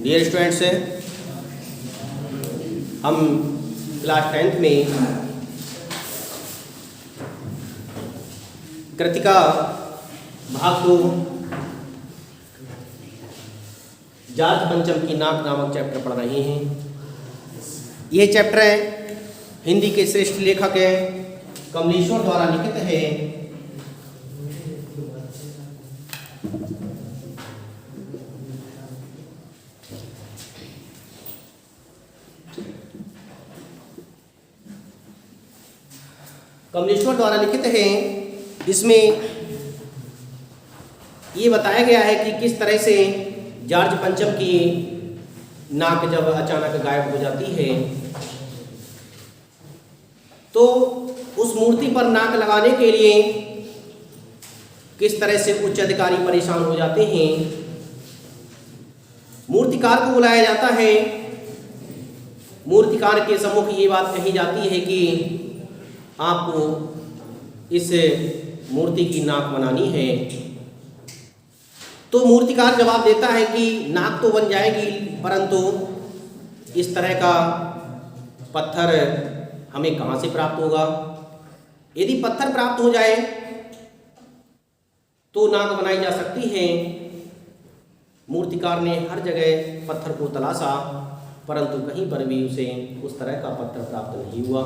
Dear students, हम class 10th में कृतिका भाग 2 जॉर्ज पंचम की नाक नामक चैप्टर पढ़ रहे हैं। यह चैप्टर हिंदी के श्रेष्ठ लेखक कमलेश्वर द्वारा लिखित है। कमलेश्वर द्वारा लिखित है। इसमें ये बताया गया है कि किस तरह से जॉर्ज पंचम की नाक जब अचानक गायब हो जाती है तो उस मूर्ति पर नाक लगाने के लिए किस तरह से उच्च अधिकारी परेशान हो जाते हैं। मूर्तिकार को बुलाया जाता है। मूर्तिकार के सम्मुख ये बात कही जाती है कि आपको इस मूर्ति की नाक बनानी है। तो मूर्तिकार जवाब देता है कि नाक तो बन जाएगी, परंतु इस तरह का पत्थर हमें कहाँ से प्राप्त होगा। यदि पत्थर प्राप्त हो जाए तो नाक बनाई जा सकती है। मूर्तिकार ने हर जगह पत्थर को तलाशा, परंतु कहीं पर भी उसे उस तरह का पत्थर प्राप्त नहीं हुआ।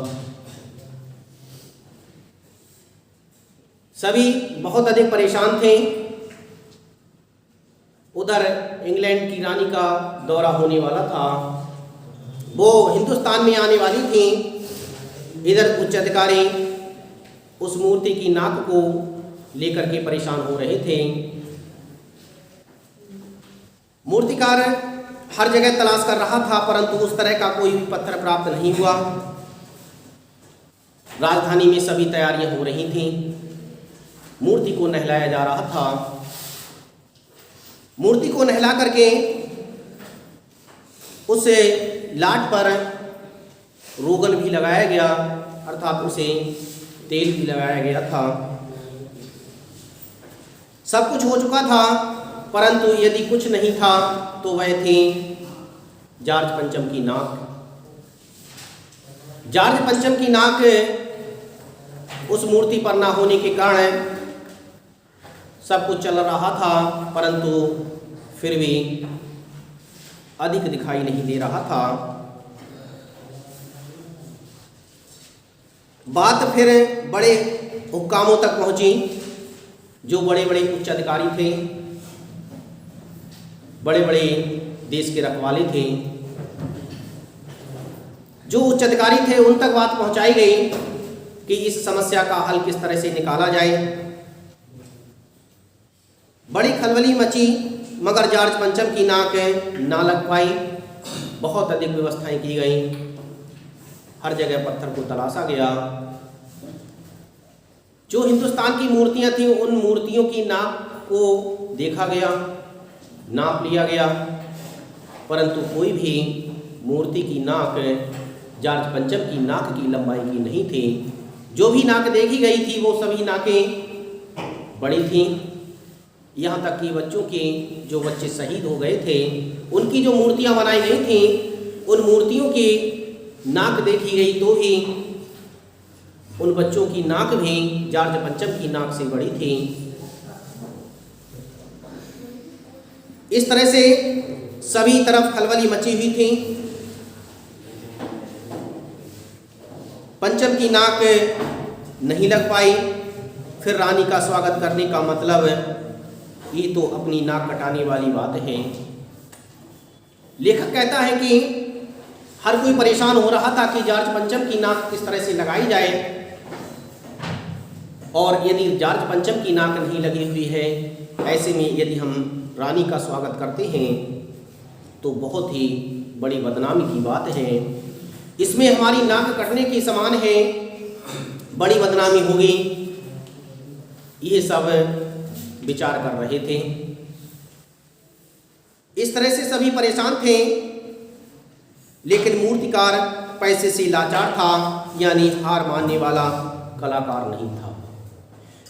सभी बहुत अधिक परेशान थे। उधर इंग्लैंड की रानी का दौरा होने वाला था, वो हिंदुस्तान में आने वाली थी। इधर उच्च अधिकारी उस मूर्ति की नाक को लेकर के परेशान हो रहे थे। मूर्तिकार हर जगह तलाश कर रहा था, परंतु उस तरह का कोई भी पत्थर प्राप्त नहीं हुआ। राजधानी में सभी तैयारियां हो रही थीं। मूर्ति को नहलाया जा रहा था। मूर्ति को नहला करके उस लाट पर रोगन भी लगाया गया, अर्थात उसे तेल भी लगाया गया था। सब कुछ हो चुका था, परंतु यदि कुछ नहीं था तो वह थी जॉर्ज पंचम की नाक। जॉर्ज पंचम की नाक उस मूर्ति पर ना होने के कारण सब कुछ चल रहा था, परंतु फिर भी अधिक दिखाई नहीं दे रहा था। बात फिर बड़े हुक्कामों तक पहुंची। जो बड़े बड़े उच्च अधिकारी थे, बड़े बड़े देश के रखवाले थे, जो उच्च अधिकारी थे उन तक बात पहुंचाई गई कि इस समस्या का हल किस तरह से निकाला जाए। बड़ी खलबली मची, मगर जॉर्ज पंचम की नाक ना लग पाई। बहुत अधिक व्यवस्थाएं की गई। हर जगह पत्थर को तलाशा गया। जो हिंदुस्तान की मूर्तियां थीं उन मूर्तियों की नाक को देखा गया, नाप लिया गया, परंतु कोई भी मूर्ति की नाक जॉर्ज पंचम की नाक की लंबाई की नहीं थी। जो भी नाक देखी गई थी वो सभी नाकें बड़ी थीं। यहाँ तक कि बच्चों के जो बच्चे शहीद हो गए थे उनकी जो मूर्तियाँ बनाई गई थीं, उन मूर्तियों की नाक देखी गई तो भी उन बच्चों की नाक भी जॉर्ज पंचम की नाक से बड़ी थी। इस तरह से सभी तरफ खलबली मची हुई थी। पंचम की नाक नहीं लग पाई। फिर रानी का स्वागत करने का मतलब ये तो अपनी नाक कटाने वाली बात है। लेखक कहता है कि हर कोई परेशान हो रहा था कि जॉर्ज पंचम की नाक किस तरह से लगाई जाए, और यदि जॉर्ज पंचम की नाक नहीं लगी हुई है, ऐसे में यदि हम रानी का स्वागत करते हैं तो बहुत ही बड़ी बदनामी की बात है। इसमें हमारी नाक कटने के समान है, बड़ी बदनामी होगी। ये सब विचार कर रहे थे। इस तरह से सभी परेशान थे, लेकिन मूर्तिकार पैसे से लाचार था, यानी हार मानने वाला कलाकार नहीं था।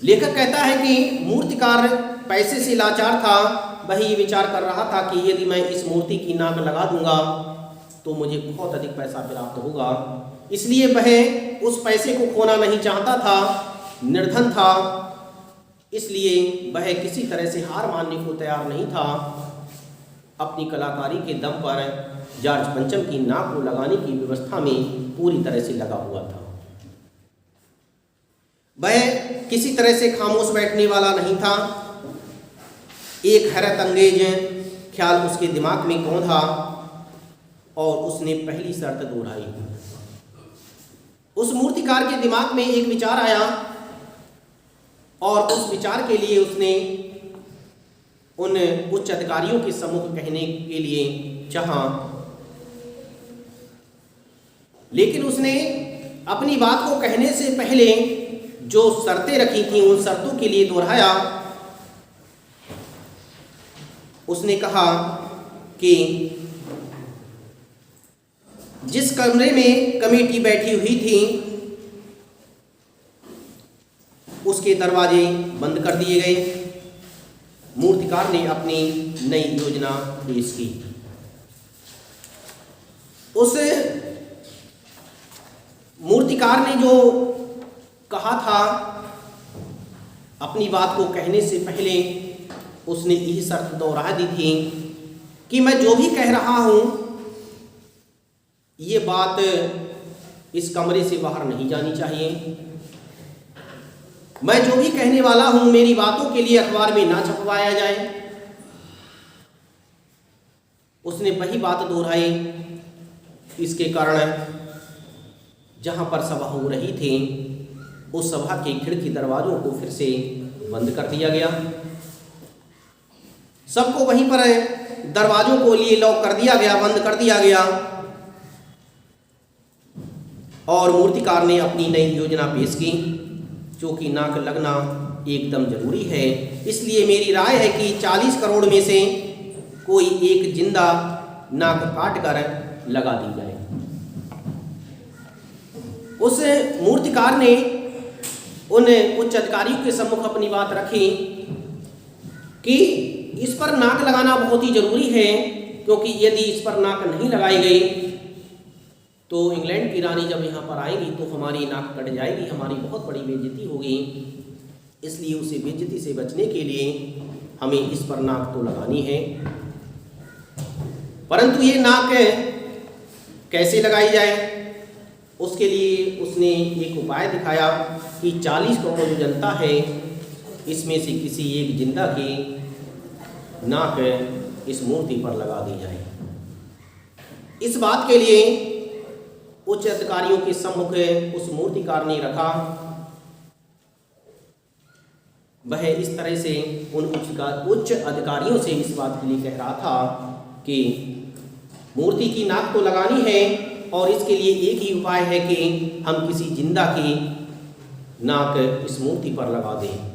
लेखक कहता है कि मूर्तिकार पैसे से लाचार था, वह ये विचार कर रहा था कि यदि मैं इस मूर्ति की नाक लगा दूंगा तो मुझे बहुत अधिक पैसा प्राप्त होगा। इसलिए वह उस पैसे को खोना नहीं चाहता था, निर्धन था, इसलिए वह किसी तरह से हार मानने को तैयार नहीं था। अपनी कलाकारी के दम पर जॉर्ज पंचम की नाक को लगाने की व्यवस्था में पूरी तरह से लगा हुआ था। वह किसी तरह से खामोश बैठने वाला नहीं था। एक हैरत अंगेज ख्याल उसके दिमाग में कौंधा और उसने पहली शर्त दोहराई। उस मूर्तिकार के दिमाग में एक विचार आया और उस विचार के लिए उसने उन उच्च अधिकारियों के सम्मुख कहने के लिए चाहा, लेकिन उसने अपनी बात को कहने से पहले जो शर्तें रखी थीं उन शर्तों के लिए दोहराया। उसने कहा कि जिस कमरे में कमेटी बैठी हुई थी उसके दरवाजे बंद कर दिए गए। मूर्तिकार ने अपनी नई योजना पेश की। उस मूर्तिकार ने जो कहा था, अपनी बात को कहने से पहले उसने यही शर्त दोहरा दी थी कि मैं जो भी कह रहा हूं ये बात इस कमरे से बाहर नहीं जानी चाहिए। मैं जो भी कहने वाला हूं मेरी बातों के लिए अखबार में ना छपवाया जाए। उसने वही बात दोहराई। इसके कारण जहां पर सभा हो रही थी उस सभा के खिड़की दरवाजों को फिर से बंद कर दिया गया। सबको वहीं पर दरवाजों को लिए लॉक कर दिया गया, बंद कर दिया गया और मूर्तिकार ने अपनी नई योजना पेश की, जो कि नाक लगना एकदम जरूरी है। इसलिए मेरी राय है कि 40 करोड़ में से कोई एक जिंदा नाक काट कर लगा दी जाए। उस मूर्तिकार ने उन उच्च अधिकारियों के सम्मुख अपनी बात रखी कि इस पर नाक लगाना बहुत ही जरूरी है, क्योंकि यदि इस पर नाक नहीं लगाई गई तो इंग्लैंड की रानी जब यहाँ पर आएगी तो हमारी नाक कट जाएगी, हमारी बहुत बड़ी बेइज्जती होगी। इसलिए उसे बेइज्जती से बचने के लिए हमें इस पर नाक तो लगानी है, परंतु ये नाक कैसे लगाई जाए, उसके लिए उसने एक उपाय दिखाया कि 40 करोड़ जो जनता है इसमें से किसी एक जिंदा की नाक इस मूर्ति पर लगा दी जाए। इस बात के लिए उच्च अधिकारियों के सम्मुख उस मूर्तिकार ने रखा। वह इस तरह से उन उच्च अधिकारियों से इस बात के लिए कह रहा था कि मूर्ति की नाक तो लगानी है और इसके लिए एक ही उपाय है कि हम किसी जिंदा की नाक इस मूर्ति पर लगा दें।